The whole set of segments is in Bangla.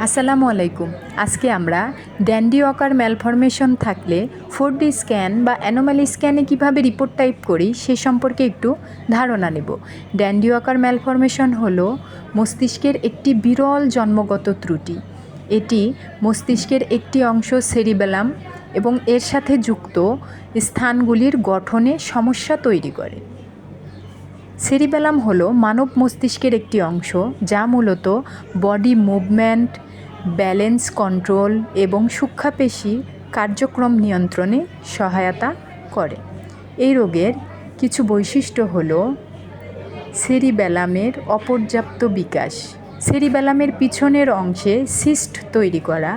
আসসালামু আলাইকুম। আজকে আমরা ড্যান্ডি ওয়াকার ম্যালফরমেশন থাকলে 4D স্ক্যান বা অ্যানোমালি স্ক্যানে কিভাবে রিপোর্ট টাইপ করি সে সম্পর্কে একটু ধারণা নেব। ড্যান্ডি ওয়াকার ম্যালফরমেশন হলো মস্তিষ্কের একটি বিরল জন্মগত ত্রুটি। এটি মস্তিষ্কের একটি অংশ সেরিবেলাম এবং এর সাথে যুক্ত স্থানগুলির গঠনে সমস্যা তৈরি করে। সেরিবেলাম হলো মানব মস্তিষ্কের একটি অংশ যা মূলত বডি মুভমেন্ট, ব্যালেন্স কন্ট্রোল এবং সূক্ষ্মপেশি কার্যক্রম নিয়ন্ত্রণে সহায়তা করে। এই রোগের কিছু বৈশিষ্ট্য হলো সেরিবেলামের অপর্যাপ্ত বিকাশ, সেরিবেলামের পিছনের অংশে সিস্ট তৈরি করা,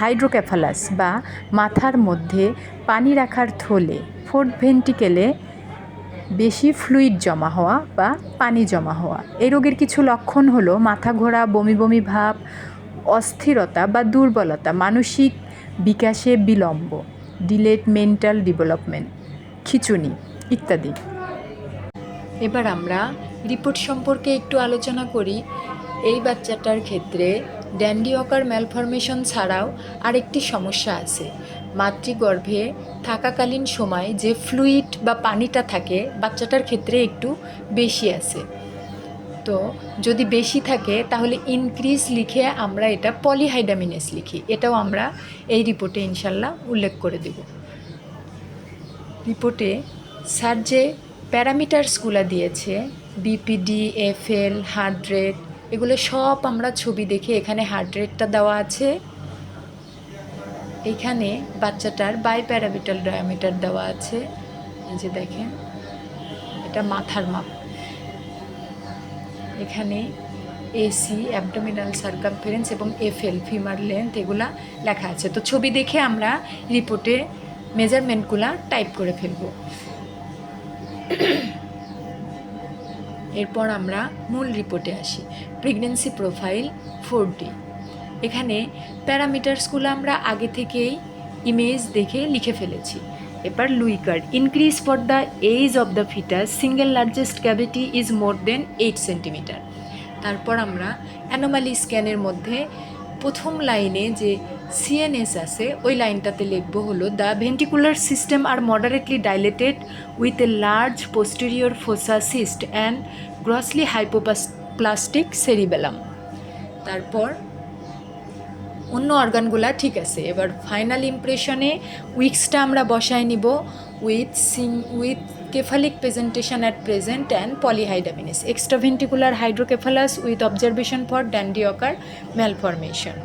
হাইড্রোক্যাফালাস বা মাথার মধ্যে পানি রাখার থলে, ফোর্থ ভেন্ট্রিকেলে বেশি ফ্লুইড জমা হওয়া বা পানি জমা হওয়া। এই রোগের কিছু লক্ষণ হলো মাথা ঘোরা, বমি বমি ভাব, অস্থিরতা বা দুর্বলতা, মানসিক বিকাশে বিলম্ব, ডিলেড মেন্টাল ডেভেলপমেন্ট, খিঁচুনি ইত্যাদি। এবার আমরা রিপোর্ট সম্পর্কে একটু আলোচনা করি। এই বাচ্চাটার ক্ষেত্রে ড্যান্ডি ওয়াকার ম্যালফরমেশন ছাড়াও আরেকটি সমস্যা আছে। মাতৃগর্ভে থাকাকালীন সময় যে ফ্লুইড বা পানিটা থাকে বাচ্চাটার ক্ষেত্রে একটু বেশি আছে। তো যদি বেশি থাকে তাহলে ইনক্রিজ লিখে আমরা এটা পলিহাইডামিনেস লিখি। এটাও আমরা এই রিপোর্টে ইনশাল্লাহ উল্লেখ করে দেব। রিপোর্টে স্যার যে প্যারামিটারসগুলো দিয়েছে, বিপিডি, এফএল, হার্ট রেট, এগুলো সব আমরা ছবি দেখে, এখানে হার্ট রেটটা দেওয়া আছে, এখানে বাচ্চাটার বাইপ্যারামিটাল ডায়ামিটার দেওয়া আছে, এই যে দেখেন এটা মাথার মাপ, এখানে এসি অ্যাবডোমিনাল সার্কামফারেন্স এবং এফএল ফিমার লেন্থ এগুলা লেখা আছে। তো ছবি দেখে আমরা রিপোর্টে মেজারমেন্টগুলা টাইপ করে ফেলব। এরপর আমরা মূল রিপোর্টে আসি। Pregnancy profile 4D। এখানে প্যারামিটারসগুলো আমরা আগে থেকেই ইমেজ দেখে লিখে ফেলেছি। এবার লুই curve, increase for the age of the foetus, single largest cavity is more than 8 centimetre. তারপর আমরা অ্যানোমালি স্ক্যানের মধ্যে প্রথম লাইনে যে সিএনএস আছে ওই লাইনটাতে লিখবো হলো the ventricular system are moderately dilated with a large posterior fossa cyst and grossly hypoplastic cerebellum. তারপর অন্য অর্গানগুলা ঠিক আছে। এবার ফাইনাল ইমপ্রেশনে উইক্সটা আমরা বসায় নিব with cephalic presentation at present and polyhydramnios, extraventricular hydrocephalus with observation for Dandy Walker malformation.